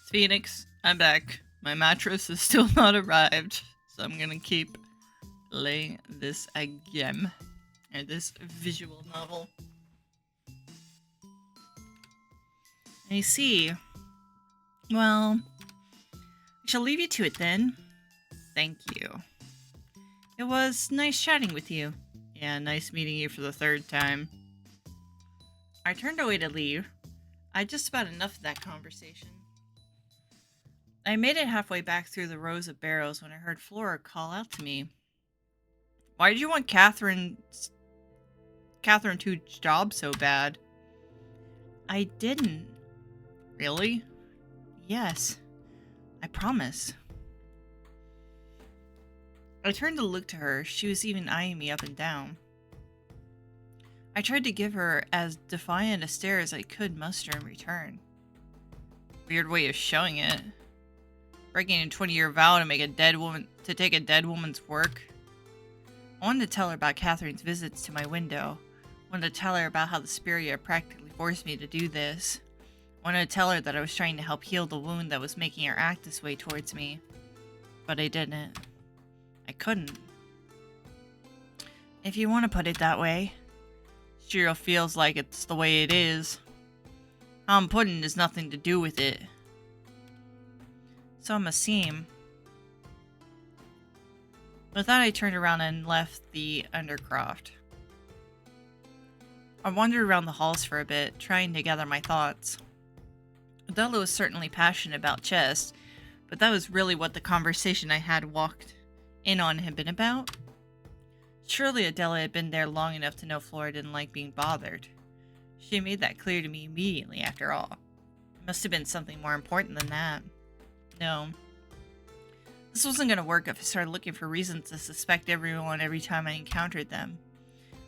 Phoenix, I'm back. My mattress has still not arrived, so I'm gonna keep playing this again. Or this visual novel. I see. Well, I shall leave you to it then. Thank you. It was nice chatting with you. Yeah, nice meeting you for the third time. I turned away to leave. I had just about enough of that conversation. I made it halfway back through the rows of barrels when I heard Flora call out to me. Why did you want Catherine to job so bad? I didn't. Really? Yes. I promise. I turned to look to her. She was even eyeing me up and down. I tried to give her as defiant a stare as I could muster in return. Weird way of showing it. Breaking a 20-year vow to take a dead woman's work. I wanted to tell her about Catherine's visits to my window. I wanted to tell her about how the Spiria practically forced me to do this. I wanted to tell her that I was trying to help heal the wound that was making her act this way towards me. But I didn't. I couldn't. If you want to put it that way. Sure feels like it's the way it is. How I'm putting it has nothing to do with it. So it must seem. With that, I turned around and left the Undercroft. I wandered around the halls for a bit, trying to gather my thoughts. Adela was certainly passionate about chess, but that was really what the conversation I had walked in on had been about. Surely Adela had been there long enough to know Flora didn't like being bothered. She made that clear to me immediately, after all. It must have been something more important than that. No. This wasn't going to work if I started looking for reasons to suspect everyone every time I encountered them.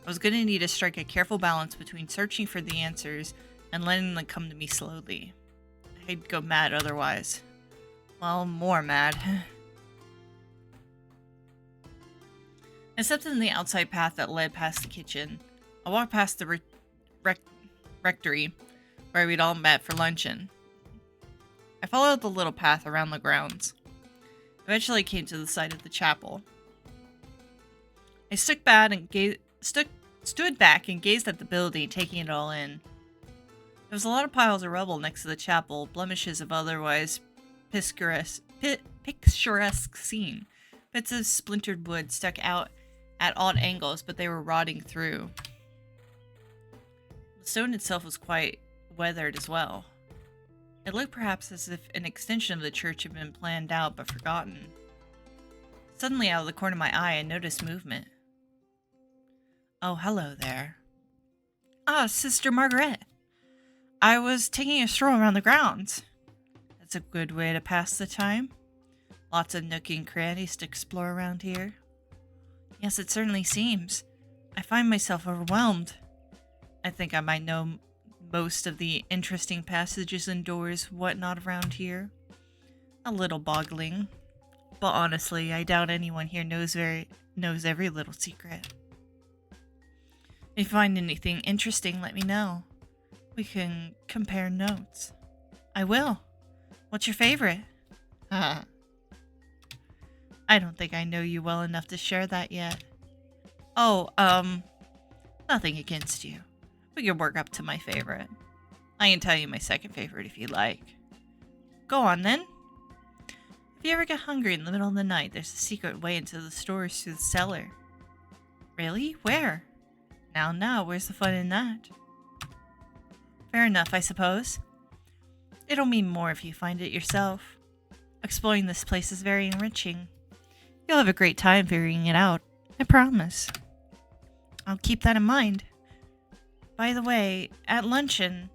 I was going to need to strike a careful balance between searching for the answers and letting them come to me slowly. I'd go mad otherwise. Well, more mad. I stepped in the outside path that led past the kitchen. I walked past the rectory, where we'd all met for luncheon. I followed the little path around the grounds. Eventually came to the side of the chapel. I stood back and gazed at the building, taking it all in. There was a lot of piles of rubble next to the chapel, blemishes of otherwise picturesque scene. Bits of splintered wood stuck out at odd angles, but they were rotting through. The stone itself was quite weathered as well. It looked perhaps as if an extension of the church had been planned out but forgotten. Suddenly, out of the corner of my eye, I noticed movement. Oh, hello there. Ah, Sister Margaret. I was taking a stroll around the grounds. That's a good way to pass the time. Lots of nook and crannies to explore around here. Yes, it certainly seems. I find myself overwhelmed. I think I might know most of the interesting passages and doors, whatnot around here. A little boggling. But honestly, I doubt anyone here knows every little secret. If you find anything interesting, let me know. We can compare notes. I will. What's your favorite? I don't think I know you well enough to share that yet. Oh, nothing against you. We can work up to my favorite. I can tell you my second favorite if you like. Go on then. If you ever get hungry in the middle of the night, there's a secret way into the stores through the cellar. Really? Where? Now, where's the fun in that? Fair enough, I suppose. It'll mean more if you find it yourself. Exploring this place is very enriching. You'll have a great time figuring it out. I promise. I'll keep that in mind. By the way, at luncheon,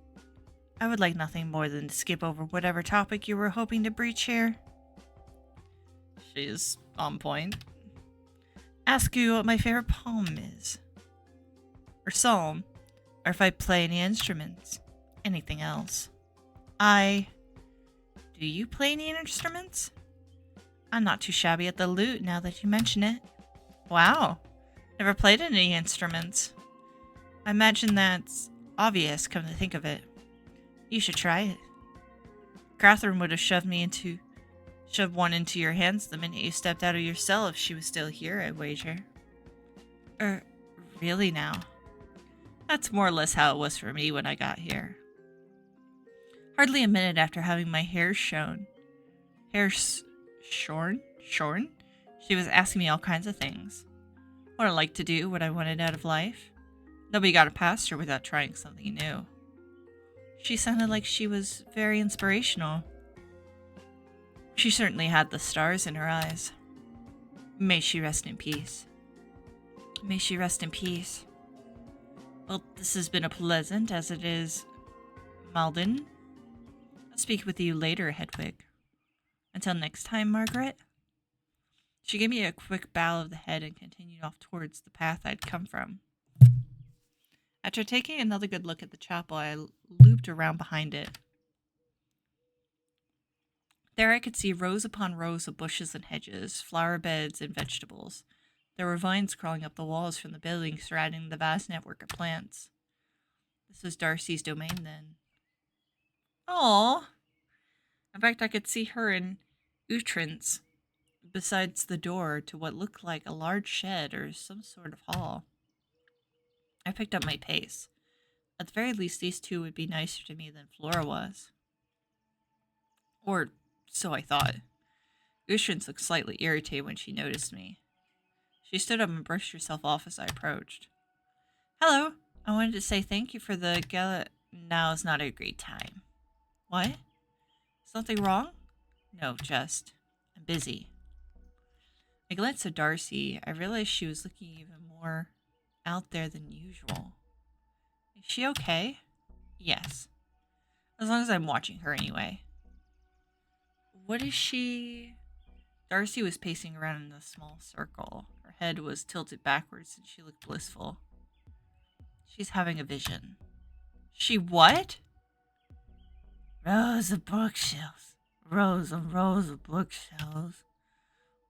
I would like nothing more than to skip over whatever topic you were hoping to breach here. She's on point. Ask you what my favorite poem is. Or psalm. Or if I play any instruments. Anything else. Do you play any instruments? I'm not too shabby at the lute now that you mention it. Wow. Never played any instruments. I imagine that's obvious, come to think of it. You should try it. Catherine would have shoved one into your hands the minute you stepped out of your cell if she was still here, I wager. Really now? That's more or less how it was for me when I got here. Hardly a minute after having my hair shorn, she was asking me all kinds of things. What I liked to do, what I wanted out of life. Nobody got past her without trying something new. She sounded like she was very inspirational. She certainly had the stars in her eyes. May she rest in peace. May she rest in peace. Well, this has been a pleasant as it is, Malden. I'll speak with you later, Hedwig. Until next time, Margaret. She gave me a quick bow of the head and continued off towards the path I'd come from. After taking another good look at the chapel, I looped around behind it. There I could see rows upon rows of bushes and hedges, flower beds and vegetables. There were vines crawling up the walls from the building surrounding the vast network of plants. This was Darcy's domain then. Aww. In fact, I could see her and Uhtrin's besides the door to what looked like a large shed or some sort of hall. I picked up my pace. At the very least, these two would be nicer to me than Flora was. Or so I thought. Uhtrin's looked slightly irritated when she noticed me. She stood up and brushed herself off as I approached. Hello. I wanted to say thank you for the gala. Now is not a great time. What? Something wrong? No, just. I'm busy. I glanced at Darcy. I realized she was looking even more out there than usual. Is she okay? Yes. As long as I'm watching her anyway. What is she... Darcy was pacing around in a small circle. Her head was tilted backwards and she looked blissful. She's having a vision. She what? Rows of bookshelves. Rows and rows of bookshelves.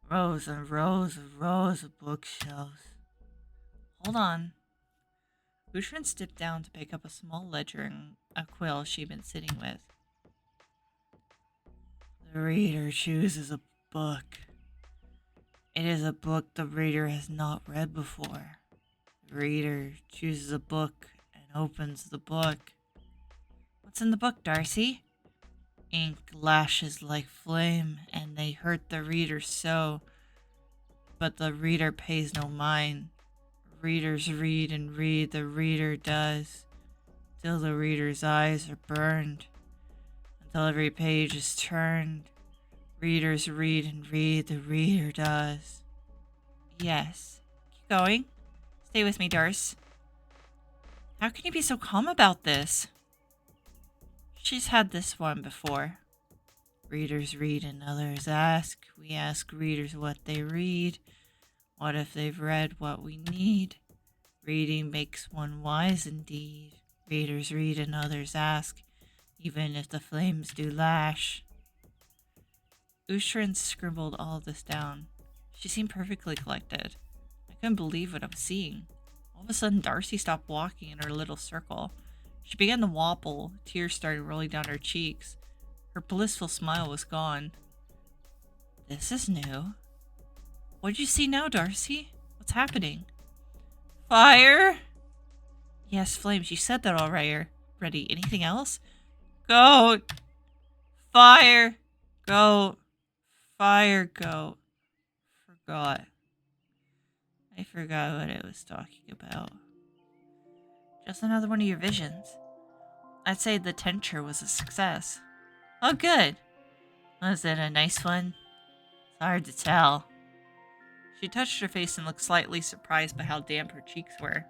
Rows and rows of bookshelves. Hold on. Uhtrin stepped down to pick up a small ledger and a quill she'd been sitting with. The reader chooses a book. It is a book the reader has not read before. The reader chooses a book and opens the book. What's in the book, Darcy? Ink lashes like flame, and they hurt the reader so. But the reader pays no mind. Readers read and read, the reader does, till the reader's eyes are burned, until every page is turned. Readers read and read, the reader does. Yes. Keep going. Stay with me, Darce. How can you be so calm about this? She's had this one before. Readers read and others ask. We ask readers what they read. What if they've read what we need? Reading makes one wise indeed. Readers read and others ask, even if the flames do lash. Uhtrin scribbled all of this down. She seemed perfectly collected. I couldn't believe what I was seeing. All of a sudden, Darcy stopped walking in her little circle. She began to wobble, tears started rolling down her cheeks. Her blissful smile was gone. This is new. What did you see now, Darcy? What's happening? Fire? Yes, flames. You said that already. Anything else? Goat. Fire. Goat. Fire. Goat. Forgot. I forgot what I was talking about. Just another one of your visions. I'd say the tincture was a success. Oh, good. Was it a nice one? It's hard to tell. She touched her face and looked slightly surprised by how damp her cheeks were.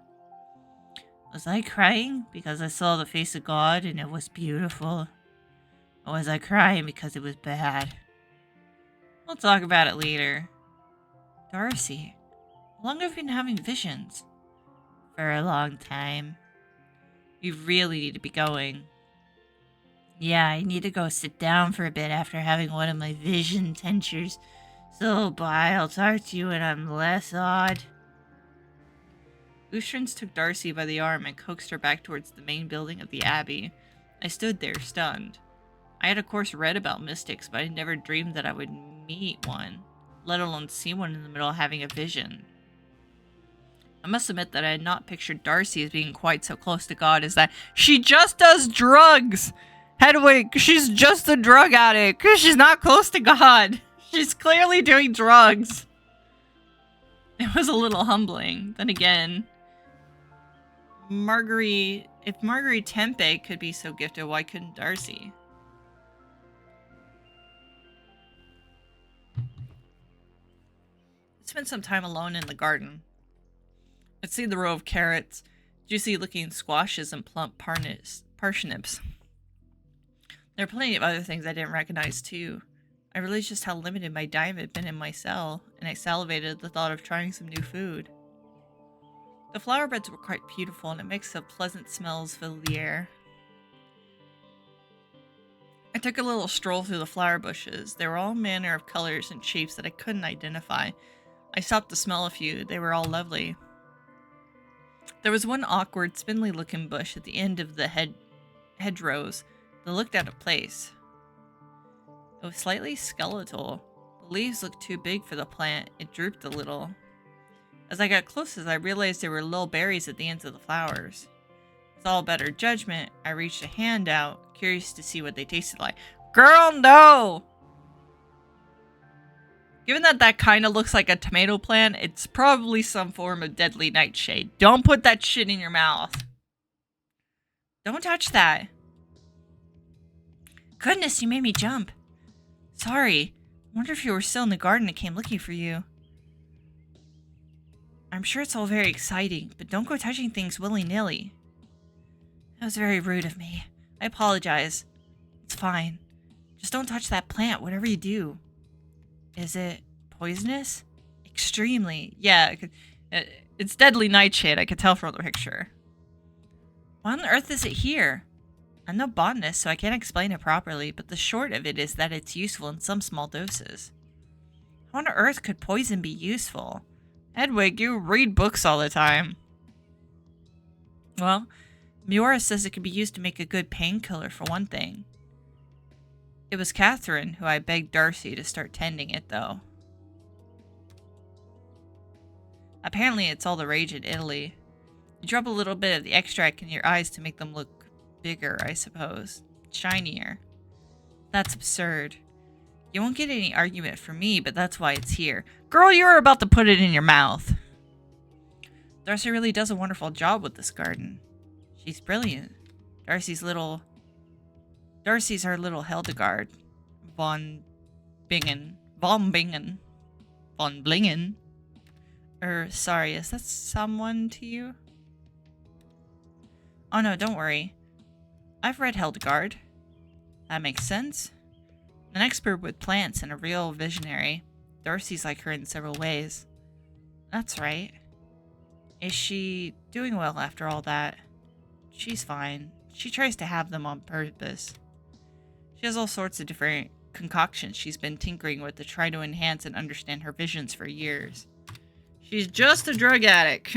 Was I crying because I saw the face of God and it was beautiful? Or was I crying because it was bad? We'll talk about it later. Darcy, how long have you been having visions? For a long time. You really need to be going. Yeah, I need to go sit down for a bit after having one of my vision tinctures. So bye, I'll talk to you when I'm less odd. Uhtrin took Darcy by the arm and coaxed her back towards the main building of the Abbey. I stood there, stunned. I had, of course, read about mystics, but I never dreamed that I would meet one, let alone see one in the middle of having a vision. I must admit that I had not pictured Darcy as being quite so close to God as that. She just does drugs! Hedwig, she's just a drug addict. She's not close to God. She's clearly doing drugs. It was a little humbling. Then again, if Marguerite Tempe could be so gifted, why couldn't Darcy? I spent some time alone in the garden. I'd seen the row of carrots, juicy-looking squashes, and plump parsnips. There were plenty of other things I didn't recognize, too. I realized just how limited my diet had been in my cell, and I salivated at the thought of trying some new food. The flower beds were quite beautiful, and a mix of pleasant smells filled the air. I took a little stroll through the flower bushes. They were all manner of colors and shapes that I couldn't identify. I stopped to smell a few. They were all lovely. There was one awkward, spindly-looking bush at the end of the hedgerows that looked out of place. It was slightly skeletal. The leaves looked too big for the plant. It drooped a little. As I got closest, I realized there were little berries at the ends of the flowers. With all better judgment, I reached a hand out, curious to see what they tasted like. Girl, no! Given that that kind of looks like a tomato plant, it's probably some form of deadly nightshade. Don't put that shit in your mouth. Don't touch that. Goodness, you made me jump. Sorry. I wonder if you were still in the garden and came looking for you. I'm sure it's all very exciting, but don't go touching things willy-nilly. That was very rude of me. I apologize. It's fine. Just don't touch that plant, whatever you do. Is it poisonous? Extremely. Yeah, it's deadly nightshade, I could tell from the picture. Why on earth is it here? I'm no botanist, so I can't explain it properly, but the short of it is that it's useful in some small doses. How on earth could poison be useful? Hedwig, you read books all the time. Well, Miora says it could be used to make a good painkiller for one thing. It was Catherine who I begged Darcy to start tending it, though. Apparently it's all the rage in Italy. You drop a little bit of the extract in your eyes to make them look bigger, I suppose. Shinier. That's absurd. You won't get any argument from me, but that's why it's here. Girl, you're about to put it in your mouth. Darcy really does a wonderful job with this garden. She's brilliant. Darcy's our little Hildegard. Von Bingen. Sorry, is that someone to you? Oh no, don't worry. I've read Hildegard. That makes sense. An expert with plants and a real visionary. Darcy's like her in several ways. That's right. Is she doing well after all that? She's fine. She tries to have them on purpose. She has all sorts of different concoctions she's been tinkering with to try to enhance and understand her visions for years. She's just a drug addict.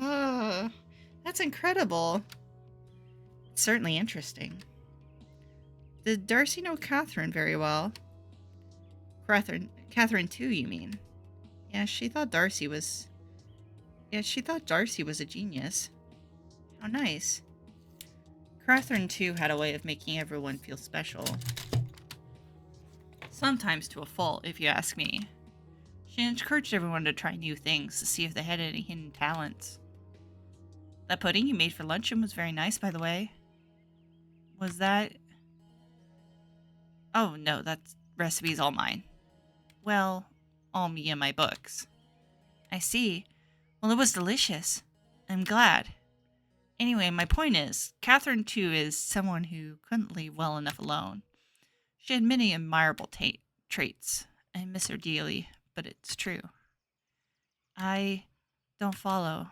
Oh, that's incredible. It's certainly interesting. Did Darcy know Catherine very well? Catherine too, you mean? Yeah, she thought Darcy was a genius. How nice. Catherine too had a way of making everyone feel special. Sometimes to a fault, if you ask me. She encouraged everyone to try new things to see if they had any hidden talents. That pudding you made for luncheon was very nice, by the way. Was that... Oh, no, that recipe's all mine. Well, all me and my books. I see. Well, it was delicious. I'm glad. Anyway, my point is, Catherine, too, is someone who couldn't leave well enough alone. She had many admirable traits. I miss her dearly, but it's true. I don't follow.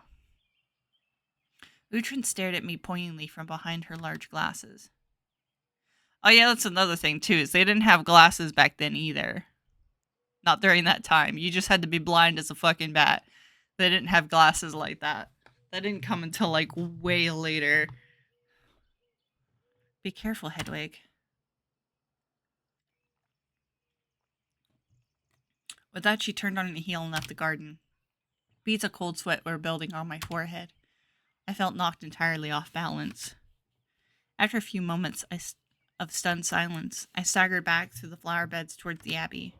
Uhtred stared at me poignantly from behind her large glasses. Oh yeah, that's another thing, too, is they didn't have glasses back then either. Not during that time. You just had to be blind as a fucking bat. They didn't have glasses like that. That didn't come until, like, way later. Be careful, Hedwig. With that, she turned on a heel and left the garden. Beads of cold sweat were building on my forehead. I felt knocked entirely off balance. After a few moments of stunned silence, I staggered back through the flower beds towards the abbey.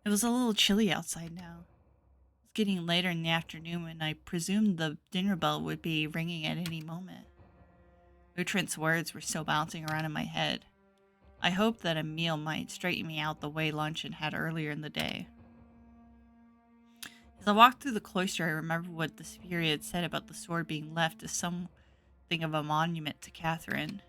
It was a little chilly outside now. It was getting later in the afternoon, and I presumed the dinner bell would be ringing at any moment. Uhtred's words were still bouncing around in my head. I hoped that a meal might straighten me out the way luncheon had earlier in the day. As I walked through the cloister, I remembered what the superior had said about the sword being left as something of a monument to Catherine.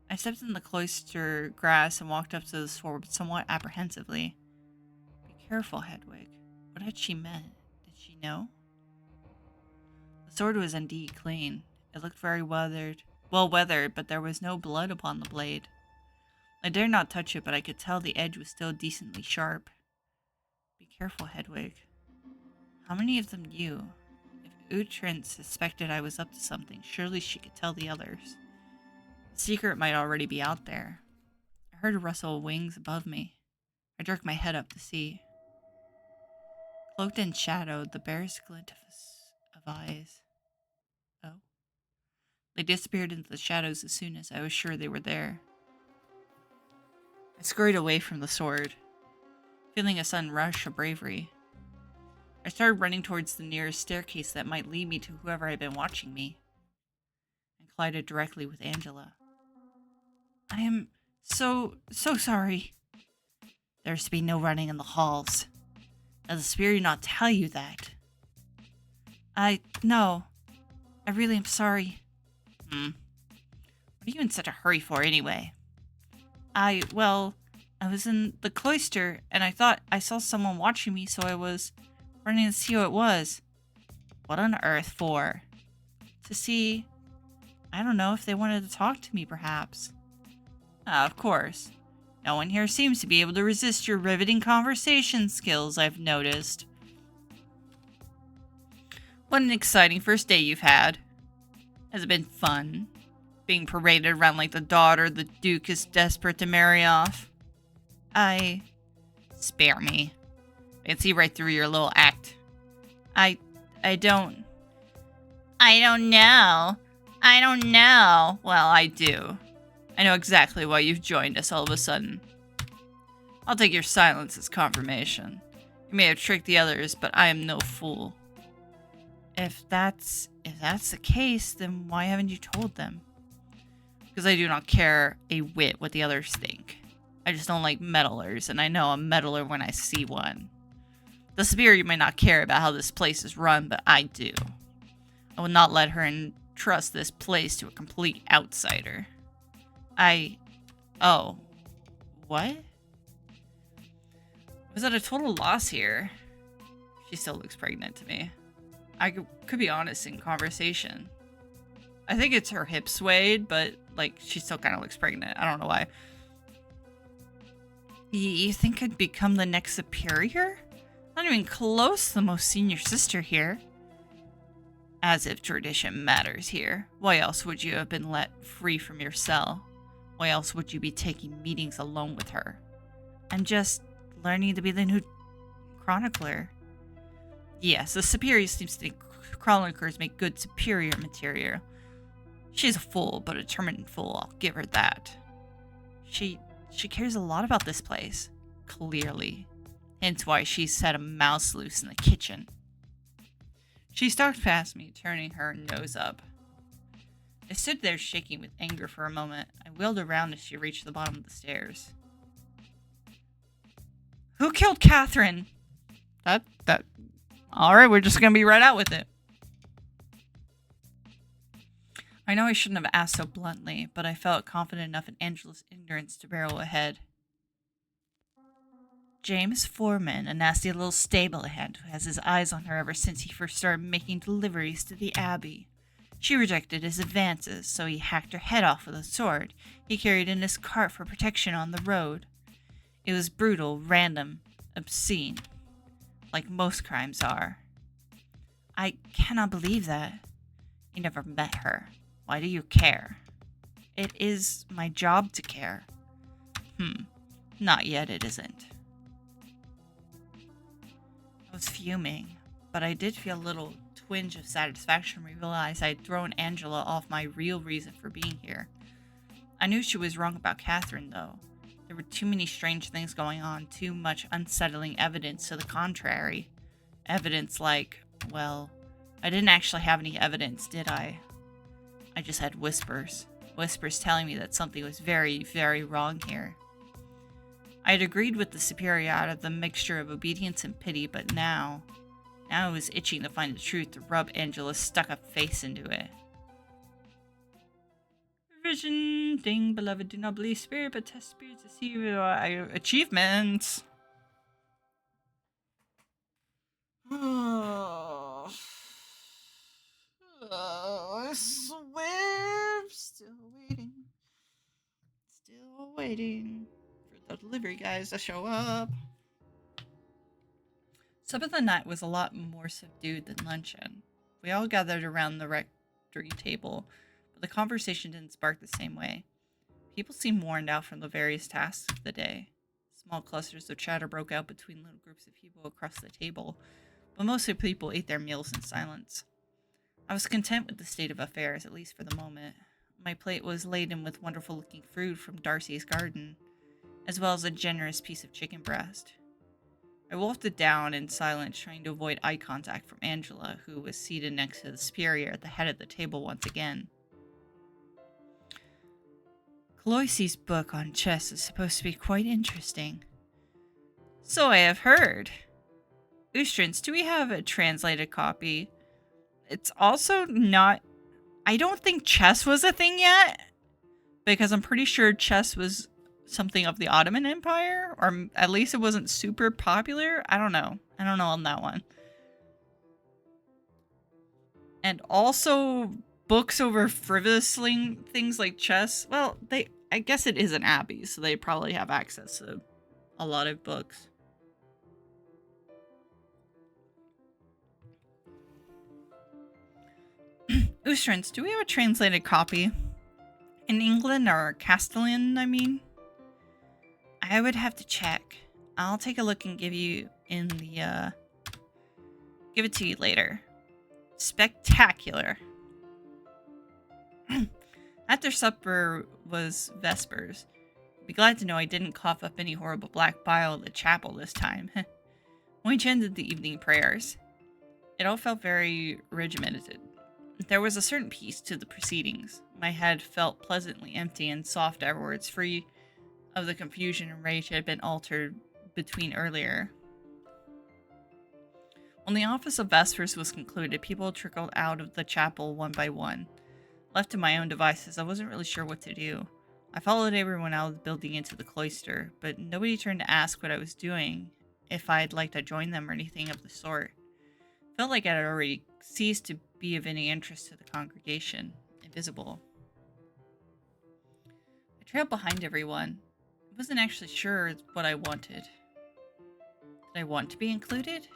I stepped in the cloister grass and walked up to the sword somewhat apprehensively. Be careful, Hedwig. What had she meant? Did she know? The sword was indeed clean. It looked very well weathered, but there was no blood upon the blade. I dared not touch it, but I could tell the edge was still decently sharp. Be careful, Hedwig. How many of them knew? If Uhtred suspected I was up to something, surely she could tell the others. The secret might already be out there. I heard a rustle of wings above me. I jerked my head up to see. Cloaked in shadow, the barest glint of eyes. Oh. They disappeared into the shadows as soon as I was sure they were there. I scurried away from the sword, feeling a sudden rush of bravery. I started running towards the nearest staircase that might lead me to whoever had been watching me, and collided directly with Angela. I am so sorry. There's to be no running in the halls. Does the spirit not tell you that? No. I really am sorry. What are you in such a hurry for, anyway? I was in the cloister, and I thought I saw someone watching me, so I was running to see who it was. What on earth for? To see... I don't know, if they wanted to talk to me, perhaps. Of course. No one here seems to be able to resist your riveting conversation skills, I've noticed. What an exciting first day you've had. Has it been fun? Being paraded around like the daughter the Duke is desperate to marry off? Spare me. I can see right through your little act. I don't know. Well, I do. I know exactly why you've joined us all of a sudden. I'll take your silence as confirmation. You may have tricked the others, but I am no fool. If that's the case, then why haven't you told them? Because I do not care a whit what the others think. I just don't like meddlers, and I know a meddler when I see one. The superior may not care about how this place is run, but I do. I will not let her entrust this place to a complete outsider. Oh. What? I was at a total loss here. She still looks pregnant to me. I could be honest in conversation. I think it's her hip swayed, but, she still kind of looks pregnant. I don't know why. You think I'd become the next superior? Not even close to the most senior sister here. As if tradition matters here. Why else would you have been let free from your cell? Why else would you be taking meetings alone with her? I'm just learning to be the new chronicler. Yes, the superior seems to think chroniclers make good superior material. She's a fool, but a determined fool, I'll give her that. She cares a lot about this place, clearly. Hence why she set a mouse loose in the kitchen. She stalked past me, turning her nose up. I stood there shaking with anger for a moment. I wheeled around as she reached the bottom of the stairs. Who killed Catherine? Alright, we're just gonna be right out with it. I know I shouldn't have asked so bluntly, but I felt confident enough in Angela's ignorance to barrel ahead. James Foreman, a nasty little stable hand who has his eyes on her ever since he first started making deliveries to the Abbey. She rejected his advances, so he hacked her head off with a sword he carried in his cart for protection on the road. It was brutal, random, obscene, like most crimes are. I cannot believe that. I never met her. Why do you care? It is my job to care. Not yet, it isn't. I was fuming, but I did feel a little twinge of satisfaction when I realized I had thrown Angela off my real reason for being here. I knew she was wrong about Catherine, though. There were too many strange things going on, too much unsettling evidence to the contrary. Evidence like, well, I didn't actually have any evidence, did I? I just had whispers. Whispers telling me that something was very, very wrong here. I had agreed with the superior out of the mixture of obedience and pity, but now I was itching to find the truth to rub Angela's stuck-up face into it. Vision thing, beloved, do not believe spirit, but test spirit to see achievements. Oh, I swear, still waiting for the delivery guys to show up. Some of the night was a lot more subdued than luncheon. We all gathered around the rectory table, but the conversation didn't spark the same way. People seemed worn out from the various tasks of the day. Small clusters of chatter broke out between little groups of people across the table, but most of the people ate their meals in silence. I was content with the state of affairs, at least for the moment. My plate was laden with wonderful-looking fruit from Darcy's garden, as well as a generous piece of chicken breast. I wolfed it down in silence, trying to avoid eye contact from Angela, who was seated next to the superior at the head of the table once again. Cloisy's book on chess is supposed to be quite interesting. So I have heard. Ustrans, do we have a translated copy? It's also not... I don't think chess was a thing yet, because I'm pretty sure chess was something of the Ottoman Empire, or at least it wasn't super popular. I don't know on that one. And also books over frivolous things like chess. Well, I guess it is an abbey, so they probably have access to a lot of books. Ustrans, do we have a translated copy? In England, or Castellan, I mean? I would have to check. I'll take a look and give it to you later. Spectacular. After supper was Vespers. Be glad to know I didn't cough up any horrible black bile at the chapel this time. We ended the evening prayers. It all felt very regimented. There was a certain peace to the proceedings. My head felt pleasantly empty and soft afterwards, free of the confusion and rage that had been altered between earlier. When the office of Vespers was concluded, people trickled out of the chapel one by one. Left to my own devices, I wasn't really sure what to do. I followed everyone out of the building into the cloister, but nobody turned to ask what I was doing, if I'd like to join them or anything of the sort. Felt like I had already ceased to be of any interest to the congregation. Invisible. I trailed behind everyone. I wasn't actually sure what I wanted. Did I want to be included?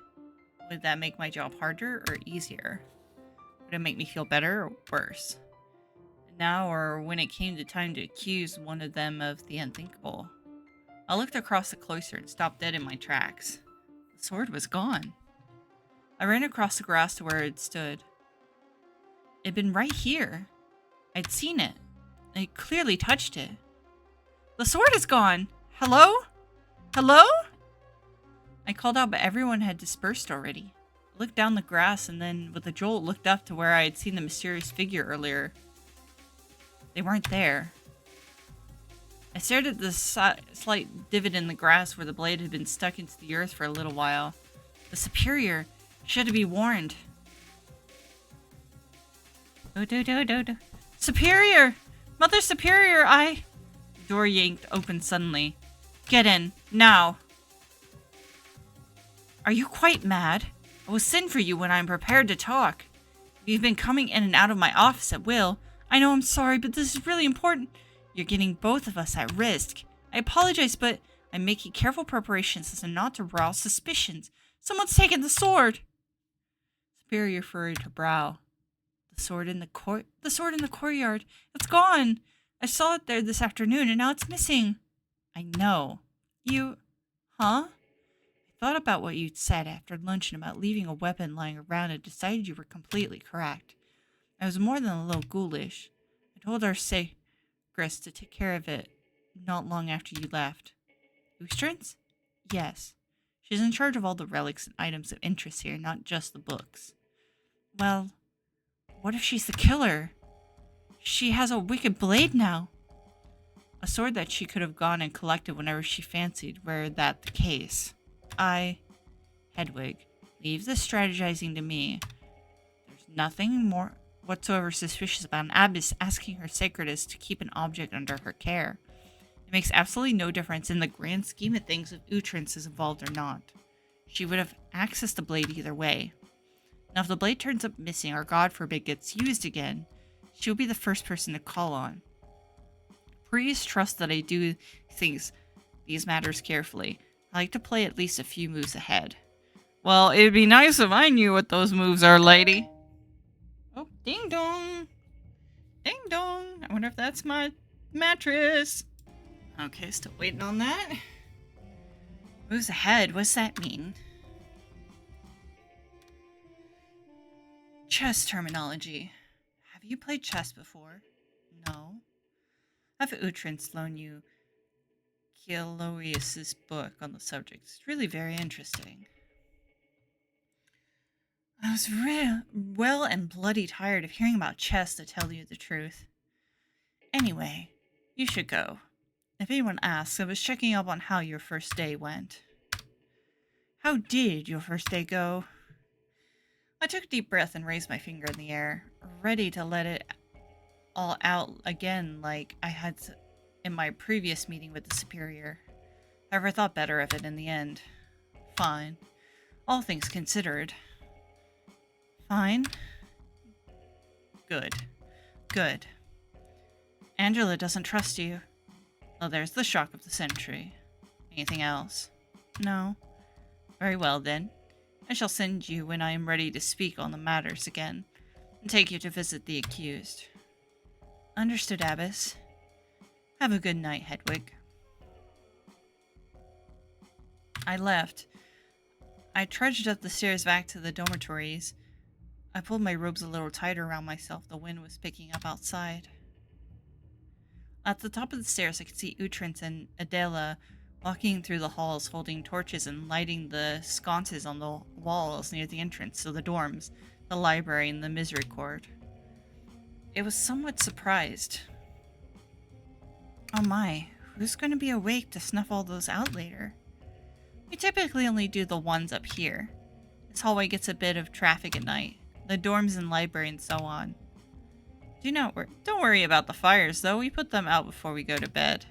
Would that make my job harder or easier? Would it make me feel better or worse? Now, or when it came to time to accuse one of them of the unthinkable, I looked across the cloister and stopped dead in my tracks. The sword was gone. I ran across the grass to where it stood. It had been right here. I'd seen it. I clearly touched it. The sword is gone! Hello? Hello? I called out, but everyone had dispersed already. I looked down the grass and then, with a jolt, looked up to where I had seen the mysterious figure earlier. They weren't there. I stared at the slight divot in the grass where the blade had been stuck into the earth for a little while. The superior should have been warned. Superior! Mother Superior, The door yanked open suddenly. Get in, now! Are you quite mad? I will send for you when I am prepared to talk. You've been coming in and out of my office at will. I know I'm sorry, but this is really important. You're getting both of us at risk. I apologize, but I'm making careful preparations as not to rouse suspicions. Someone's taken the sword. Superior furrowed her brow. The sword in the courtyard. It's gone. I saw it there this afternoon and now it's missing. I know. You... Huh? I thought about what you'd said after luncheon about leaving a weapon lying around and decided you were completely correct. I was more than a little ghoulish. I told our Chris to take care of it not long after you left. Oostrance? Yes. She's in charge of all the relics and items of interest here, not just the books. Well, what if she's the killer? She has a wicked blade now. A sword that she could have gone and collected whenever she fancied, were that the case. Hedwig, leave the strategizing to me. There's nothing more whatsoever suspicious about an abbess asking her sacredess to keep an object under her care. It makes absolutely no difference in the grand scheme of things if Oostrance is involved or not. She would have accessed the blade either way. Now if the blade turns up missing or God forbid gets used again, she will be the first person to call on. Please trust that I do these matters carefully. I like to play at least a few moves ahead. Well, it'd be nice if I knew what those moves are, lady. Oh, ding dong. Ding dong. I wonder if that's my mattress. Okay, still waiting on that. Moves ahead, what's that mean? Chess terminology. Have you played chess before? No. Have Oostrance loan you Kealoius' book on the subject? It's really very interesting. I was well and bloody tired of hearing about chess, to tell you the truth. Anyway, you should go. If anyone asks, I was checking up on how your first day went. How did your first day go? I took a deep breath and raised my finger in the air, ready to let it all out again like I had in my previous meeting with the superior. However, I thought better of it in the end. Fine. All things considered. Fine. Good. Good. Angela doesn't trust you. Well, there's the shock of the century. Anything else? No. Very well, then. I shall send you when I am ready to speak on the matters again, and take you to visit the accused. Understood, Abbess. Have a good night, Hedwig. I left. I trudged up the stairs back to the dormitories. I pulled my robes a little tighter around myself. The wind was picking up outside. At the top of the stairs, I could see Oostrance and Adela walking through the halls, holding torches and lighting the sconces on the walls near the entrance to the dorms, the library, and the Misericorde. It was somewhat surprised. Oh my, who's going to be awake to snuff all those out later? We typically only do the ones up here. This hallway gets a bit of traffic at night. The dorms and library and so on. Don't worry about the fires, though. We put them out before we go to bed.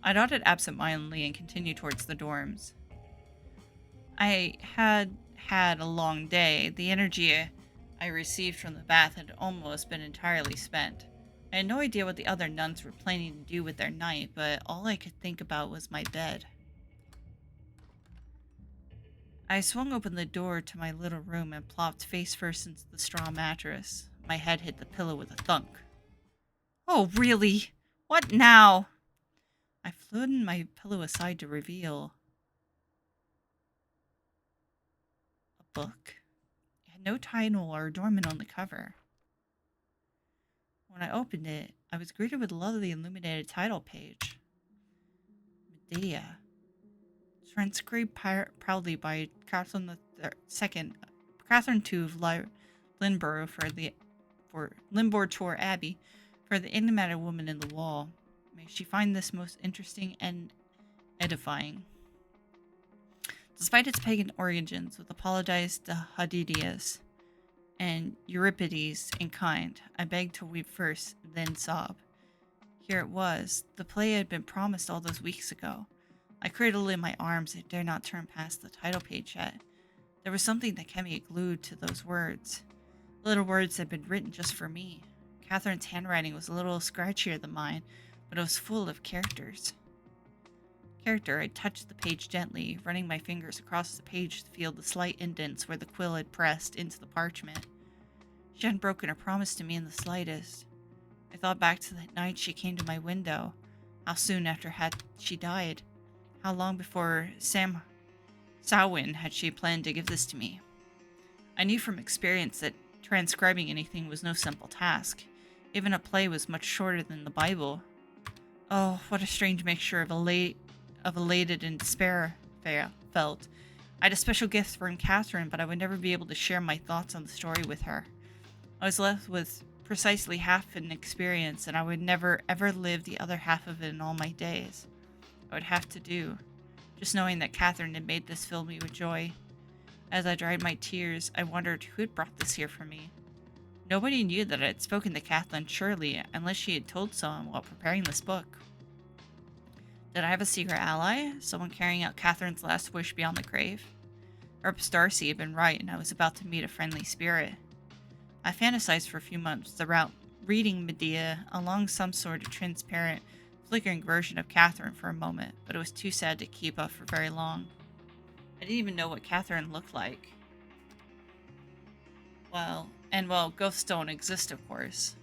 I nodded absentmindedly and continued towards the dorms. I had a long day. The energy I received from the bath had almost been entirely spent. I had no idea what the other nuns were planning to do with their night, but all I could think about was my bed. I swung open the door to my little room and plopped face first into the straw mattress. My head hit the pillow with a thunk. Oh, really? What now? I flung my pillow aside to reveal a book. It had no title or adornment on the cover. When I opened it, I was greeted with a lovely illuminated title page. Medea. Transcribed proudly by Catherine II, Catherine II of Lynborough for Lynborough Abbey, for the enigmatic woman in the wall. May she find this most interesting and edifying. Despite its pagan origins, with Apologize to Hadidias and Euripides in kind, I begged to weep first, then sob. Here it was, the play had been promised all those weeks ago. I cradled it in my arms and dared not turn past the title page yet. There was something that kept me glued to those words. Little words had been written just for me. Catherine's handwriting was a little scratchier than mine, but it was full of characters. I touched the page gently, running my fingers across the page to feel the slight indents where the quill had pressed into the parchment. She hadn't broken her promise to me in the slightest. I thought back to that night she came to my window. How soon after had she died? How long before Samhain had she planned to give this to me? I knew from experience that transcribing anything was no simple task. Even a play was much shorter than the Bible. Oh, what a strange mixture of elated and despair felt. I had a special gift for Catherine, but I would never be able to share my thoughts on the story with her. I was left with precisely half an experience, and I would never ever live the other half of it in all my days. I would have to do. Just knowing that Catherine had made this filled me with joy. As I dried my tears, I wondered who had brought this here for me. Nobody knew that I had spoken to Kathleen Shirley unless she had told someone while preparing this book. Did I have a secret ally? Someone carrying out Catherine's last wish beyond the grave? Perhaps Darcy had been right and I was about to meet a friendly spirit. I fantasized for a few months about reading Medea along some sort of transparent, flickering version of Catherine for a moment, but it was too sad to keep up for very long. I didn't even know what Catherine looked like. Well, ghosts don't exist, of course.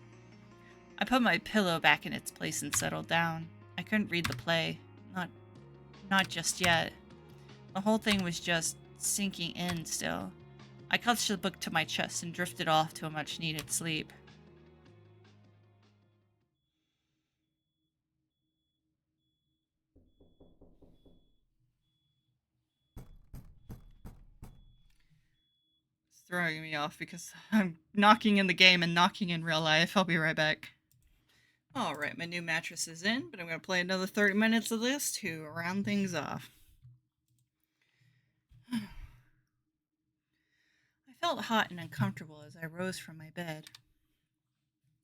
I put my pillow back in its place and settled down. I couldn't read the play. Not just yet. The whole thing was just sinking in still. I clutched the book to my chest and drifted off to a much-needed sleep. It's throwing me off because I'm knocking in the game and knocking in real life. I'll be right back. Alright, my new mattress is in, but I'm going to play another 30 minutes of this to round things off. I felt hot and uncomfortable as I rose from my bed.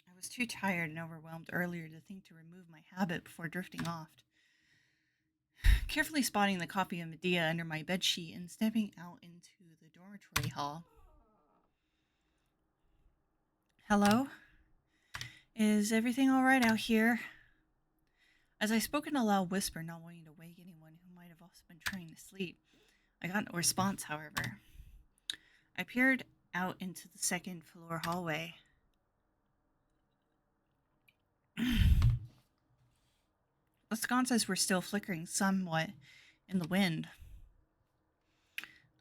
I was too tired and overwhelmed earlier to think to remove my habit before drifting off. Carefully spotting the copy of Medea under my bedsheet and stepping out into the dormitory hall. Hello? Is everything alright out here? As I spoke in a loud whisper, not wanting to wake anyone who might have also been trying to sleep, I got no response, however. I peered out into the second floor hallway. The sconces were still flickering somewhat in the wind.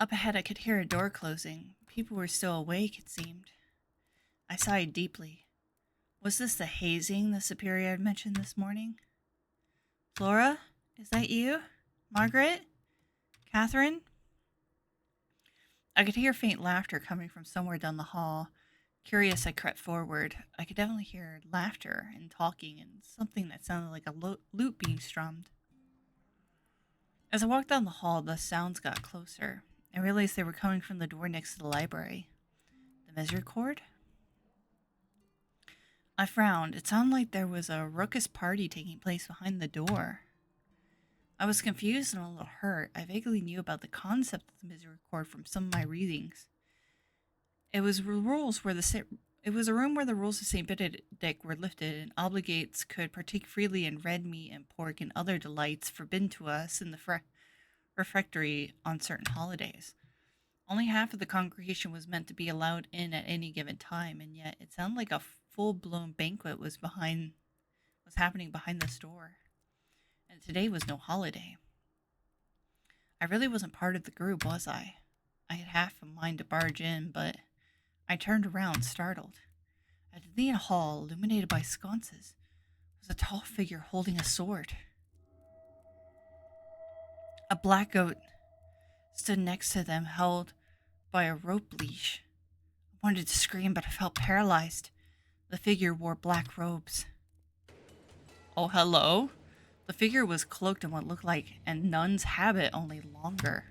Up ahead, I could hear a door closing. People were still awake, it seemed. I sighed deeply. Was this the hazing the superior had mentioned this morning? Flora? Is that you? Margaret? Catherine? I could hear faint laughter coming from somewhere down the hall. Curious, I crept forward. I could definitely hear laughter and talking and something that sounded like a lute being strummed. As I walked down the hall, the sounds got closer. I realized they were coming from the door next to the library. The Misericorde? I frowned. It sounded like there was a raucous party taking place behind the door. I was confused and a little hurt. I vaguely knew about the concept of the Misericorde from some of my readings. It was a room where the rules of St. Benedict were lifted, and obligates could partake freely in red meat and pork and other delights forbidden to us in the refectory on certain holidays. Only half of the congregation was meant to be allowed in at any given time, and yet it sounded like a full-blown banquet was happening behind this door. And today was no holiday. I really wasn't part of the group, was I? I had half a mind to barge in, but I turned around, startled. At the end hall, illuminated by sconces, was a tall figure holding a sword. A black goat stood next to them, held by a rope leash. I wanted to scream, but I felt paralyzed. The figure wore black robes. Oh, hello? The figure was cloaked in what looked like a nun's habit, only longer,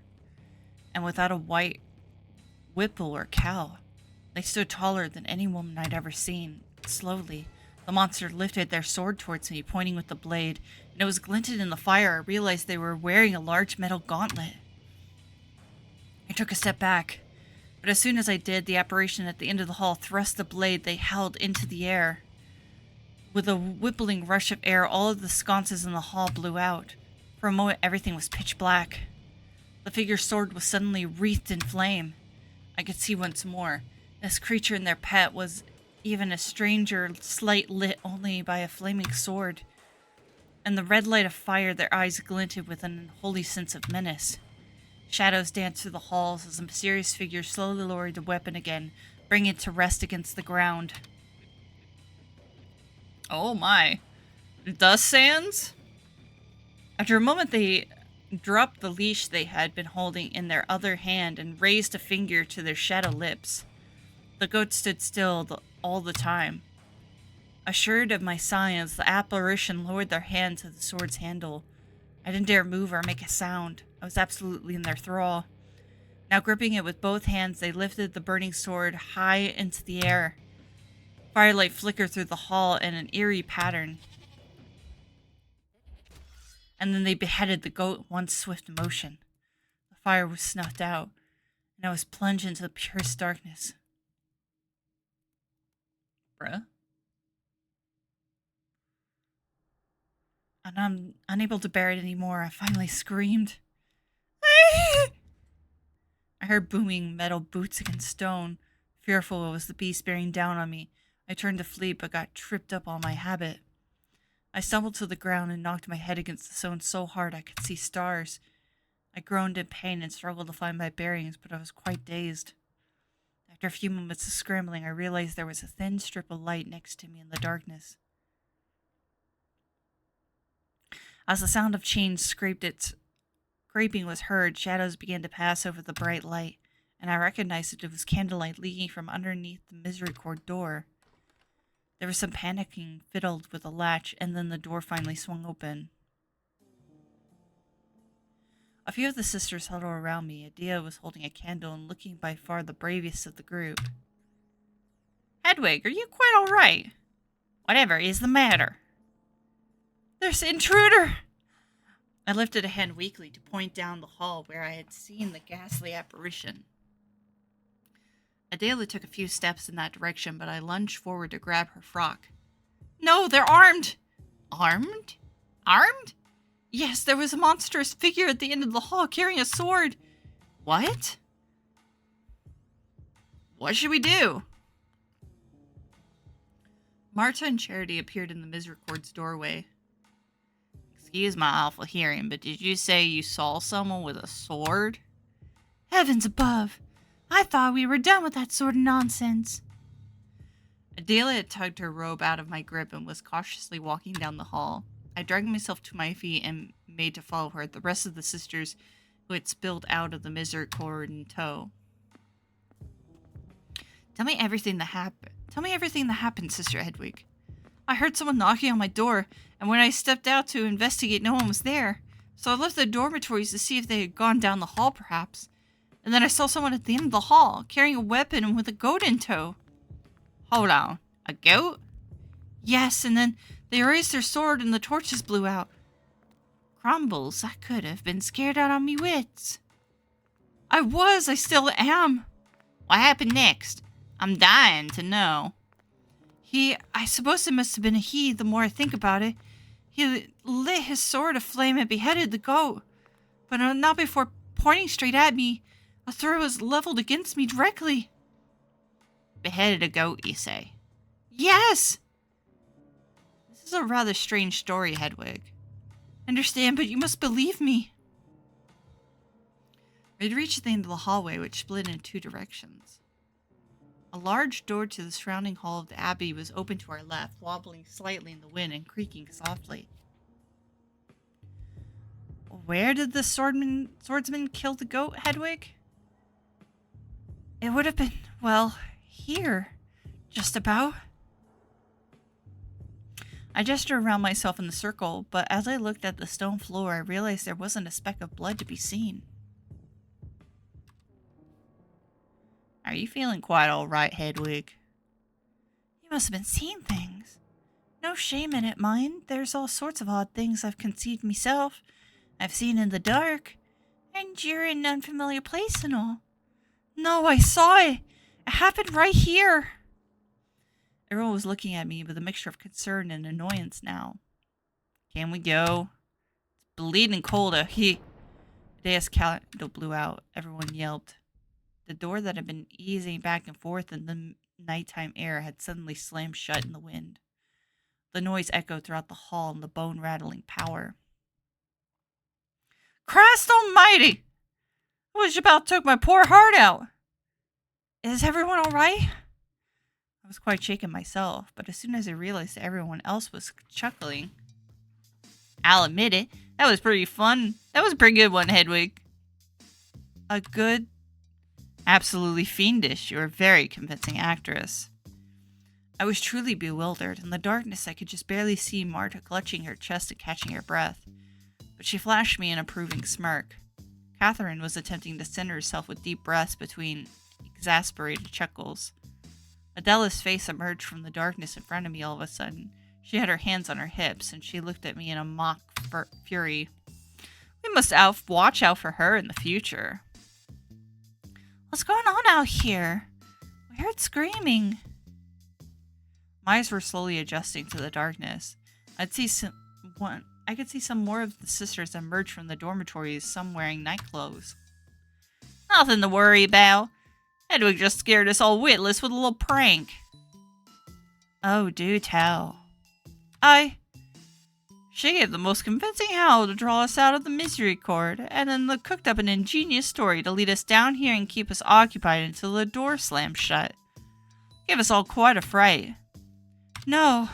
and without a white whipple or cowl. They stood taller than any woman I'd ever seen. Slowly, the monster lifted their sword towards me, pointing with the blade, and it was glinted in the fire. I realized they were wearing a large metal gauntlet. I took a step back, but as soon as I did, the apparition at the end of the hall thrust the blade they held into the air. With a whippling rush of air, all of the sconces in the hall blew out. For a moment, everything was pitch black. The figure's sword was suddenly wreathed in flame. I could see once more. This creature and their pet was even a stranger, slight lit only by a flaming sword. In the red light of fire, their eyes glinted with an unholy sense of menace. Shadows danced through the halls as a mysterious figure slowly lowered the weapon again, bringing it to rest against the ground. Oh my. Dust sands? After a moment, they dropped the leash they had been holding in their other hand and raised a finger to their shadow lips. The goat stood still all the time. Assured of my science, the apparition lowered their hand to the sword's handle. I didn't dare move or make a sound. I was absolutely in their thrall. Now gripping it with both hands, they lifted the burning sword high into the air. Firelight flickered through the hall in an eerie pattern. And then they beheaded the goat in one swift motion. The fire was snuffed out, and I was plunged into the purest darkness. Bruh? And I'm unable to bear it anymore. I finally screamed. I heard booming metal boots against stone. Fearful it was the beast bearing down on me, I turned to flee but got tripped up on my habit. I stumbled to the ground and knocked my head against the stone so hard I could see stars. I groaned in pain and struggled to find my bearings, but I was quite dazed. After a few moments of scrambling, I realized there was a thin strip of light next to me in the darkness. As the sound of chains scraping was heard, shadows began to pass over the bright light, and I recognized that it was candlelight leaking from underneath the Misericorde door. There was some panicking fiddled with the latch, and then the door finally swung open. A few of the sisters huddled around me. Adia was holding a candle and looking by far the bravest of the group. Hedwig, are you quite all right? Whatever is the matter? There's an intruder! I lifted a hand weakly to point down the hall where I had seen the ghastly apparition. Adela took a few steps in that direction, but I lunged forward to grab her frock. No, they're armed! Armed? Armed? Yes, there was a monstrous figure at the end of the hall carrying a sword. What? What should we do? Marta and Charity appeared in the Misericorde's doorway. Excuse my awful hearing, but did you say you saw someone with a sword? Heavens above! I thought we were done with that sort of nonsense. Adela had tugged her robe out of my grip and was cautiously walking down the hall. I dragged myself to my feet and made to follow her, the rest of the sisters who had spilled out of the Misericorde in tow. Tell me everything that happened, Sister Hedwig. I heard someone knocking on my door, and when I stepped out to investigate, no one was there. So I left the dormitories to see if they had gone down the hall, perhaps. And then I saw someone at the end of the hall, carrying a weapon and with a goat in tow. Hold on. A goat? Yes, and then they raised their sword and the torches blew out. Crumbles, I could have been scared out on me wits. I still am. What happened next? I'm dying to know. I suppose it must have been a he, the more I think about it. He lit his sword aflame and beheaded the goat. But not before pointing straight at me. A throw was leveled against me directly. Beheaded a goat, you say? Yes! This is a rather strange story, Hedwig. I understand, but you must believe me. We had reached the end of the hallway, which split in two directions. A large door to the surrounding hall of the abbey was open to our left, wobbling slightly in the wind and creaking softly. Where did the swordsman kill the goat, Hedwig? It would have been, well, here. Just about. I gestured around myself in the circle, but as I looked at the stone floor, I realized there wasn't a speck of blood to be seen. Are you feeling quite all right, Hedwig? You must have been seeing things. No shame in it, mind. There's all sorts of odd things I've conceived myself. I've seen in the dark. And you're in an unfamiliar place and all. No, I saw it. It happened right here. Everyone was looking at me with a mixture of concern and annoyance now. Can we go? It's bleeding cold out here. The day's candle blew out. Everyone yelped. The door that had been easing back and forth in the nighttime air had suddenly slammed shut in the wind. The noise echoed throughout the hall in the bone-rattling power. Christ almighty! I was about to take my poor heart out. Is everyone all right? I was quite shaken myself, but as soon as I realized that everyone else was chuckling, I'll admit it, that was pretty fun. That was a pretty good one, Hedwig. A good? Absolutely fiendish. You're a very convincing actress. I was truly bewildered. In the darkness, I could just barely see Marta clutching her chest and catching her breath. But she flashed me an approving smirk. Catherine was attempting to center herself with deep breaths between exasperated chuckles. Adela's face emerged from the darkness in front of me all of a sudden. She had her hands on her hips, and she looked at me in a mock fury. We must watch out for her in the future. What's going on out here? We heard screaming. My eyes were slowly adjusting to the darkness. I could see some more of the sisters emerge from the dormitories, some wearing nightclothes. Nothing to worry about. Hedwig just scared us all witless with a little prank. Oh, do tell. She gave the most convincing howl to draw us out of the Misericorde, and then cooked up an ingenious story to lead us down here and keep us occupied until the door slammed shut. Gave us all quite a fright. No.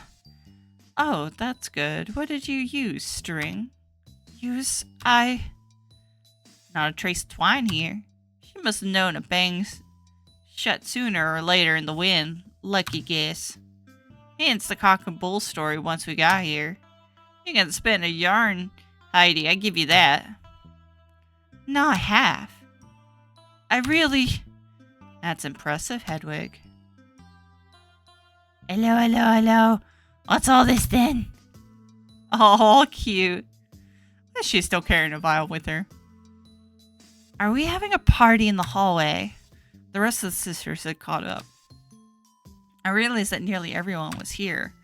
Oh, that's good. What did you use, String? Not a trace of twine here. She must have known a bang's shut sooner or later in the wind. Lucky guess. Hence the cock and bull story once we got here. You can spin a yarn, Heidi, I give you that. No, I have. That's impressive, Hedwig. Hello. What's all this then? Oh, cute. She's still carrying a vial with her. Are we having a party in the hallway? The rest of the sisters had caught up. I realized that nearly everyone was here.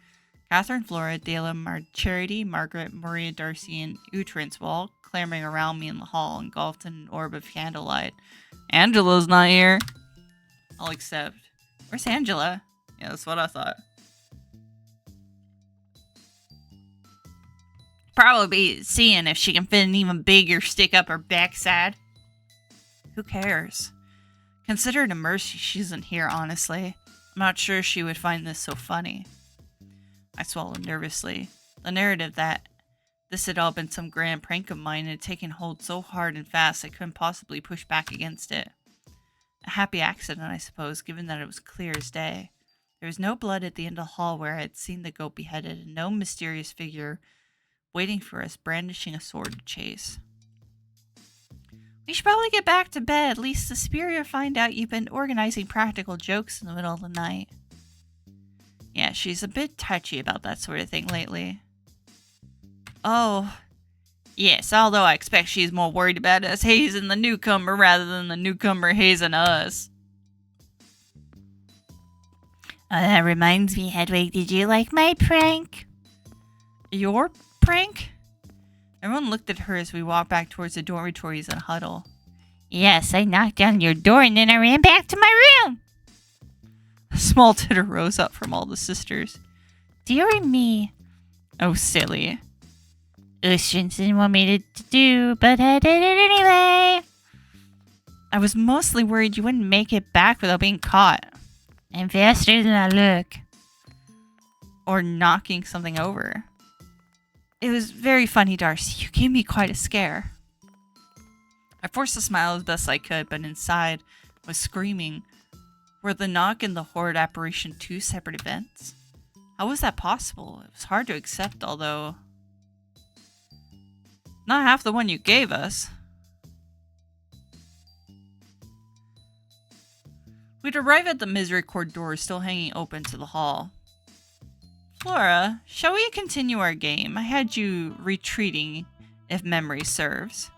Catherine, Flora, Dela, Charity, Margaret, Maria, Darcy, and Utrance were all clamoring around me in the hall, engulfed in an orb of candlelight. Angela's not here. I'll accept. Where's Angela? Yeah, that's what I thought. Probably seeing if she can fit an even bigger stick up her backside. Who cares? Consider it a mercy she isn't here, honestly. I'm not sure she would find this so funny. I swallowed nervously. The narrative that this had all been some grand prank of mine had taken hold so hard and fast I couldn't possibly push back against it. A happy accident, I suppose, given that it was clear as day. There was no blood at the end of the hall where I had seen the goat beheaded, and no mysterious figure waiting for us brandishing a sword to chase. We should probably get back to bed. At least the Superior will find out you've been organizing practical jokes in the middle of the night. Yeah, she's a bit touchy about that sort of thing lately. Oh, yes, although I expect she's more worried about us hazing the newcomer rather than the newcomer hazing us. That reminds me, Hedwig, did you like my prank? Your prank? Everyone looked at her as we walked back towards the dormitories in a huddle. Yes, I knocked down your door and then I ran back to my room. A small titter rose up from all the sisters. Dearie me. Oh, silly. Ushins didn't want me to do, but I did it anyway. I was mostly worried you wouldn't make it back without being caught. I'm faster than I look. Or knocking something over. It was very funny, Darcy. You gave me quite a scare. I forced a smile as best I could, but inside I was screaming. Were the knock and the horrid apparition two separate events? How was that possible? It was hard to accept, although... not half the one you gave us. We'd arrive at the Misericorde door still hanging open to the hall. Flora, shall we continue our game? I had you retreating, if memory serves.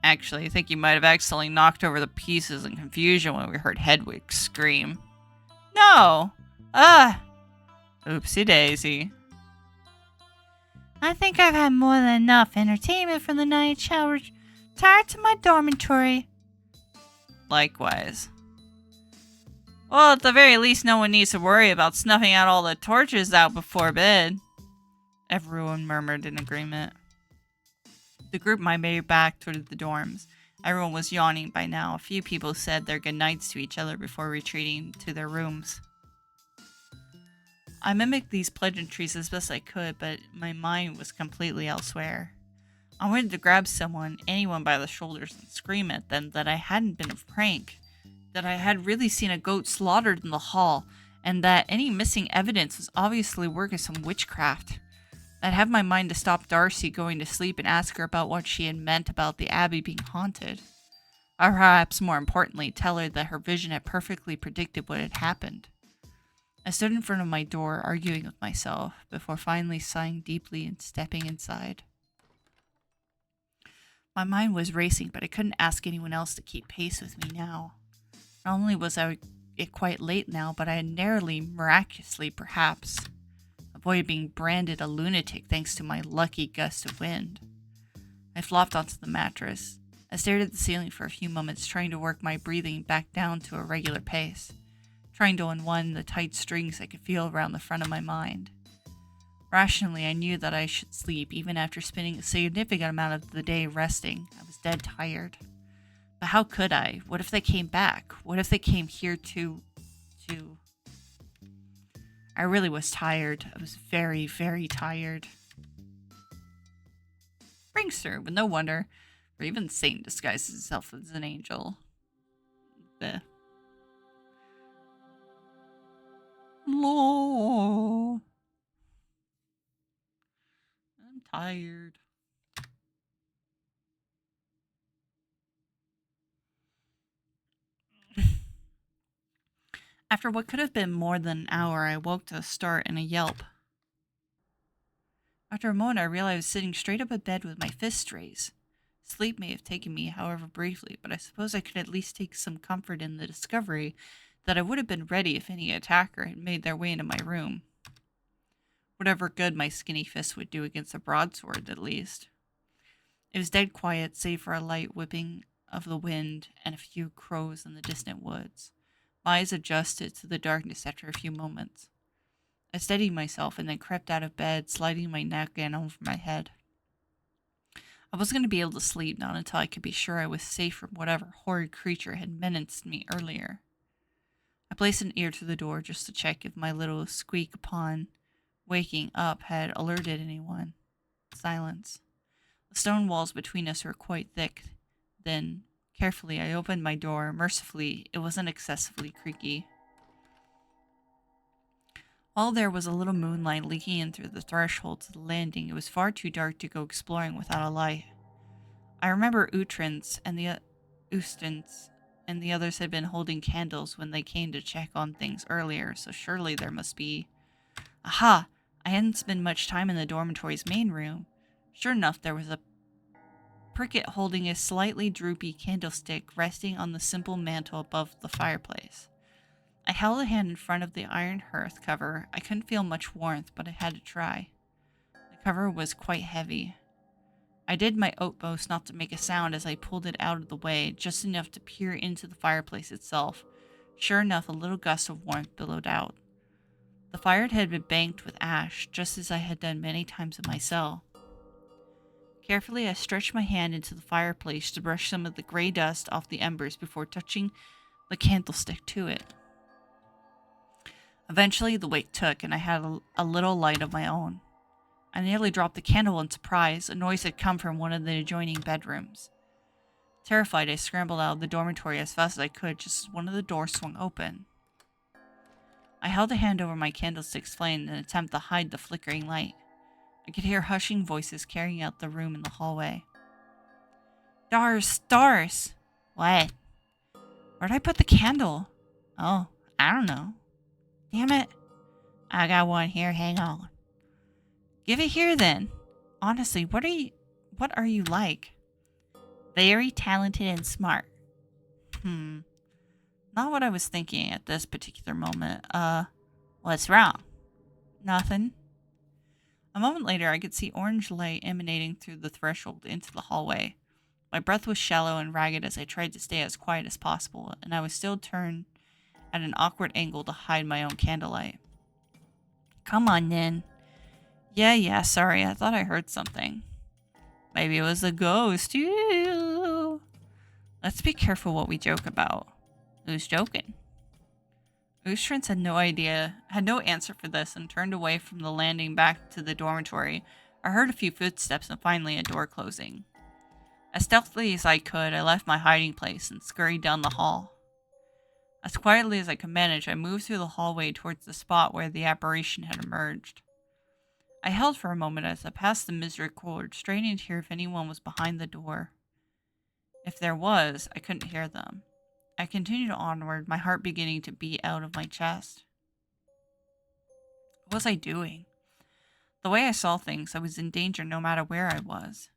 Actually, I think you might have accidentally knocked over the pieces in confusion when we heard Hedwig scream. No! Oopsie daisy. I think I've had more than enough entertainment for the night. Shall retire to my dormitory. Likewise. Well, at the very least, no one needs to worry about snuffing out all the torches out before bed. Everyone murmured in agreement. The group migrated back toward the dorms. Everyone was yawning by now. A few people said their goodnights to each other before retreating to their rooms. I mimicked these pleasantries as best I could, but my mind was completely elsewhere. I wanted to grab someone, anyone by the shoulders, and scream at them that I hadn't been a prank, that I had really seen a goat slaughtered in the hall, and that any missing evidence was obviously work of some witchcraft. I'd have my mind to stop Darcy going to sleep and ask her about what she had meant about the Abbey being haunted. Or perhaps more importantly, tell her that her vision had perfectly predicted what had happened. I stood in front of my door, arguing with myself, before finally sighing deeply and stepping inside. My mind was racing, but I couldn't ask anyone else to keep pace with me now. Not only was it quite late now, but I had narrowly, miraculously perhaps, avoided being branded a lunatic thanks to my lucky gust of wind. I flopped onto the mattress. I stared at the ceiling for a few moments, trying to work my breathing back down to a regular pace, trying to unwind the tight strings I could feel around the front of my mind. Rationally, I knew that I should sleep, even after spending a significant amount of the day resting. I was dead tired. But how could I? What if they came back? What if they came here to... I really was tired. I was very, very tired. Prankster, with no wonder, for even Satan disguises himself as an angel. Bleh. Lord. I'm tired. After what could have been more than an hour, I woke to a start and a yelp. After a moment, I realized I was sitting straight up in bed with my fists raised. Sleep may have taken me, however briefly, but I suppose I could at least take some comfort in the discovery that I would have been ready if any attacker had made their way into my room. Whatever good my skinny fists would do against a broadsword, at least. It was dead quiet, save for a light whipping of the wind and a few crows in the distant woods. My eyes adjusted to the darkness after a few moments. I steadied myself and then crept out of bed, sliding my neckband over my head. I wasn't going to be able to sleep, not until I could be sure I was safe from whatever horrid creature had menaced me earlier. I placed an ear to the door just to check if my little squeak upon waking up had alerted anyone. Silence. The stone walls between us were quite thick. Then, carefully, I opened my door. Mercifully, it wasn't excessively creaky. While there was a little moonlight leaking in through the threshold to the landing, it was far too dark to go exploring without a light. I remember Utrins and the Ustins and the others had been holding candles when they came to check on things earlier, so surely there must be... Aha! I hadn't spent much time in the dormitory's main room. Sure enough, there was a pricket holding a slightly droopy candlestick resting on the simple mantel above the fireplace. I held a hand in front of the iron hearth cover. I couldn't feel much warmth, but I had to try. The cover was quite heavy. I did my utmost not to make a sound as I pulled it out of the way, just enough to peer into the fireplace itself. Sure enough, a little gust of warmth billowed out. The fire had been banked with ash, just as I had done many times in my cell. Carefully, I stretched my hand into the fireplace to brush some of the gray dust off the embers before touching the candlestick to it. Eventually, the wick took, and I had a little light of my own. I nearly dropped the candle in surprise. A noise had come from one of the adjoining bedrooms. Terrified, I scrambled out of the dormitory as fast as I could, just as one of the doors swung open. I held a hand over my candlestick's flame in an attempt to hide the flickering light. I could hear hushing voices carrying out the room in the hallway. Doris! What? Where'd I put the candle? Oh, I don't know. Damn it. I got one here, hang on. Give it here then. Honestly, what are you like? Very talented and smart. Not what I was thinking at this particular moment. What's wrong? Nothing. A moment later, I could see orange light emanating through the threshold into the hallway. My breath was shallow and ragged as I tried to stay as quiet as possible, and I was still turned at an awkward angle to hide my own candlelight. Come on, Nin. Yeah, sorry, I thought I heard something. Maybe it was a ghost. Ew. Let's be careful what we joke about. Who's joking? Oostrance had no answer for this, and turned away from the landing back to the dormitory. I heard a few footsteps and finally a door closing. As stealthily as I could, I left my hiding place and scurried down the hall. As quietly as I could manage, I moved through the hallway towards the spot where the apparition had emerged. I held for a moment as I passed the Misericorde, straining to hear if anyone was behind the door. If there was, I couldn't hear them. I continued onward, my heart beginning to beat out of my chest. What was I doing? The way I saw things, I was in danger no matter where I was.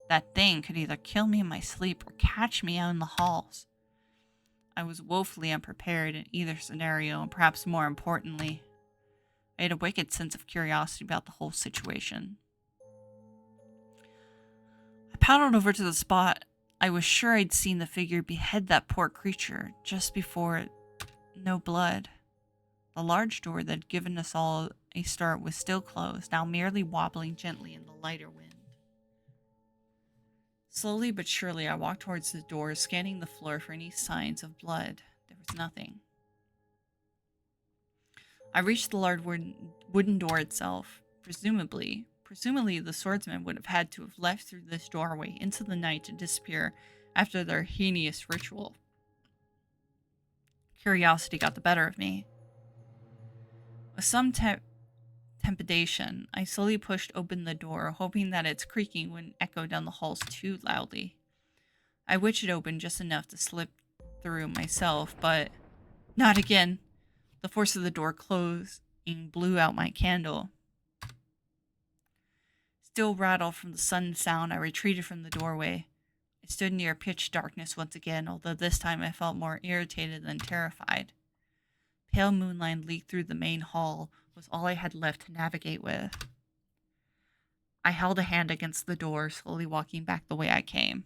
That thing could either kill me in my sleep or catch me out in the halls. I was woefully unprepared in either scenario, and perhaps more importantly, I had a wicked sense of curiosity about the whole situation. I paddled over to the spot I was sure I'd seen the figure behead that poor creature just before it. No blood. The large door that had given us all a start was still closed, now merely wobbling gently in the lighter wind. Slowly but surely I walked towards the door, scanning the floor for any signs of blood. There was nothing. I reached the large wooden door itself. Presumably, the swordsman would have had to have left through this doorway into the night to disappear after their heinous ritual. Curiosity got the better of me. With some trepidation, I slowly pushed open the door, hoping that its creaking wouldn't echo down the halls too loudly. I wedged it open just enough to slip through myself, but not again. The force of the door closing blew out my candle. Still rattled from the sudden sound, I retreated from the doorway. I stood near pitch darkness once again, although this time I felt more irritated than terrified. Pale moonlight leaked through the main hall was all I had left to navigate with. I held a hand against the door, slowly walking back the way I came.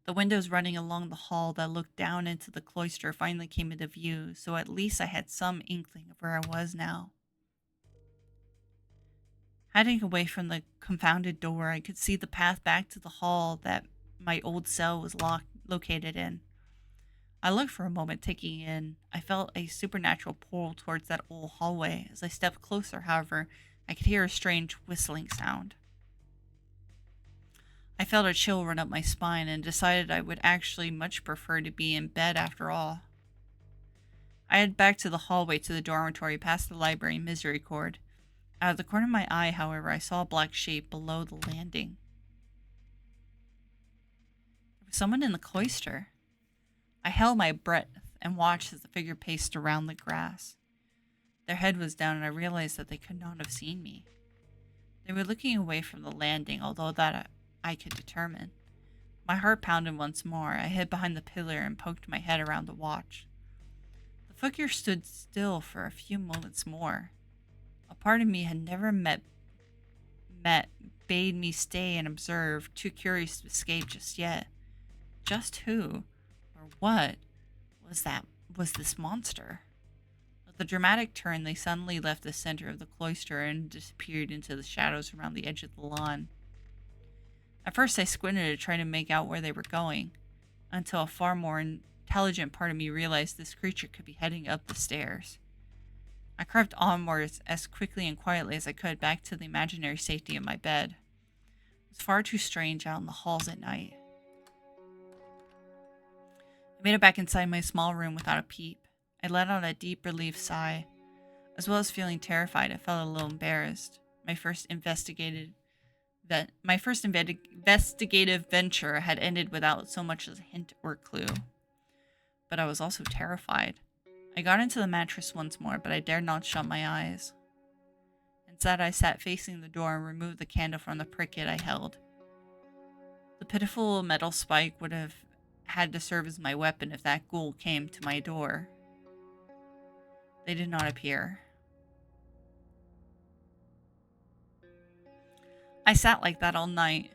The windows running along the hall that looked down into the cloister finally came into view, so at least I had some inkling of where I was now. Heading away from the confounded door, I could see the path back to the hall that my old cell was located in. I looked for a moment, taking in. I felt a supernatural pull towards that old hallway. As I stepped closer, however, I could hear a strange whistling sound. I felt a chill run up my spine and decided I would actually much prefer to be in bed after all. I headed back to the hallway to the dormitory past the library and Misericorde. Out of the corner of my eye, however, I saw a black shape below the landing. There was someone in the cloister. I held my breath and watched as the figure paced around the grass. Their head was down, and I realized that they could not have seen me. They were looking away from the landing, although that I could determine. My heart pounded once more. I hid behind the pillar and poked my head around to watch. The figure stood still for a few moments more. A part of me had never bade me stay and observe, too curious to escape just yet. Just who, or what, was this monster? With a dramatic turn, they suddenly left the center of the cloister and disappeared into the shadows around the edge of the lawn. At first I squinted to try to make out where they were going, until a far more intelligent part of me realized this creature could be heading up the stairs. I crept onwards as quickly and quietly as I could back to the imaginary safety of my bed. It was far too strange out in the halls at night. I made it back inside my small room without a peep. I let out a deep relief sigh. As well as feeling terrified, I felt a little embarrassed. My first investigative venture had ended without so much as a hint or clue. But I was also terrified. I got into the mattress once more, but I dared not shut my eyes. Instead, I sat facing the door and removed the candle from the pricket I held. The pitiful metal spike would have had to serve as my weapon if that ghoul came to my door. They did not appear. I sat like that all night,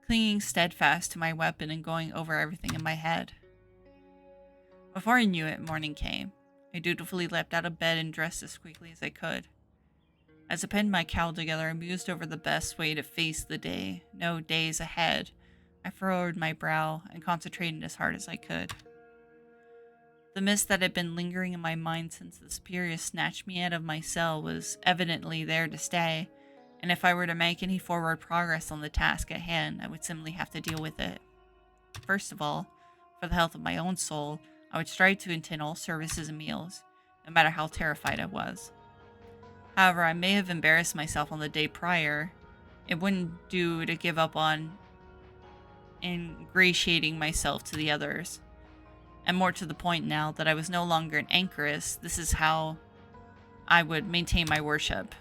clinging steadfast to my weapon and going over everything in my head. Before I knew it, morning came. I dutifully leapt out of bed and dressed as quickly as I could. As I pinned my cowl together, I mused over the best way to face the day. No days ahead. I furrowed my brow and concentrated as hard as I could. The mist that had been lingering in my mind since the Superior snatched me out of my cell was evidently there to stay, and if I were to make any forward progress on the task at hand, I would simply have to deal with it. First of all, for the health of my own soul, I would strive to attend all services and meals, no matter how terrified I was. However, I may have embarrassed myself on the day prior. It wouldn't do to give up on ingratiating myself to the others. And more to the point now that I was no longer an anchoress, this is how I would maintain my worship.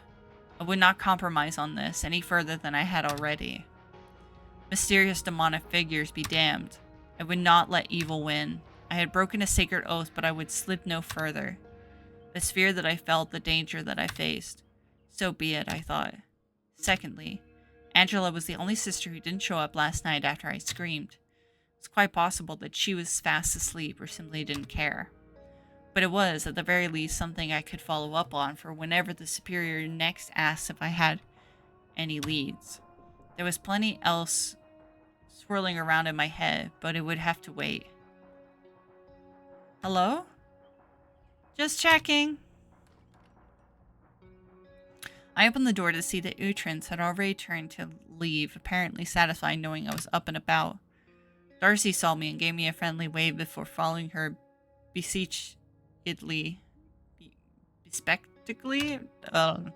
I would not compromise on this any further than I had already. Mysterious demonic figures be damned. I would not let evil win. I had broken a sacred oath, but I would slip no further. The fear that I felt, the danger that I faced. So be it, I thought. Secondly, Angela was the only sister who didn't show up last night after I screamed. It's quite possible that she was fast asleep or simply didn't care. But it was, at the very least, something I could follow up on for whenever the Superior next asked if I had any leads. There was plenty else swirling around in my head, but it would have to wait. Hello? Just checking. I opened the door to see that Utrins had already turned to leave, apparently satisfied knowing I was up and about. Darcy saw me and gave me a friendly wave before following her bespectacledly. A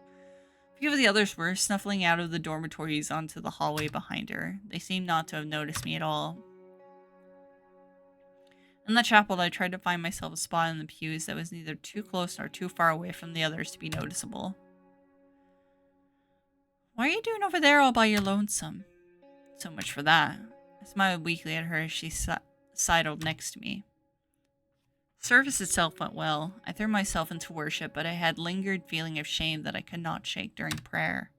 few of the others were snuffling out of the dormitories onto the hallway behind her. They seemed not to have noticed me at all. In the chapel, I tried to find myself a spot in the pews that was neither too close nor too far away from the others to be noticeable. What are you doing over there all by your lonesome? So much for that. I smiled weakly at her as she sidled next to me. Service itself went well. I threw myself into worship, but I had lingered feeling of shame that I could not shake during prayer.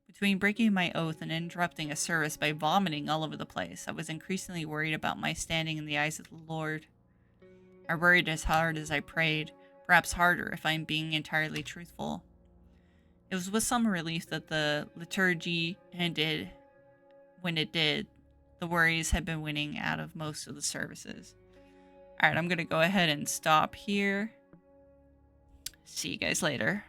Between breaking my oath and interrupting a service by vomiting all over the place, I was increasingly worried about my standing in the eyes of the Lord. I worried as hard as I prayed, perhaps harder if I am being entirely truthful. It was with some relief that the liturgy ended when it did. The worries had been winning out of most of the services. Alright, I'm going to go ahead and stop here. See you guys later.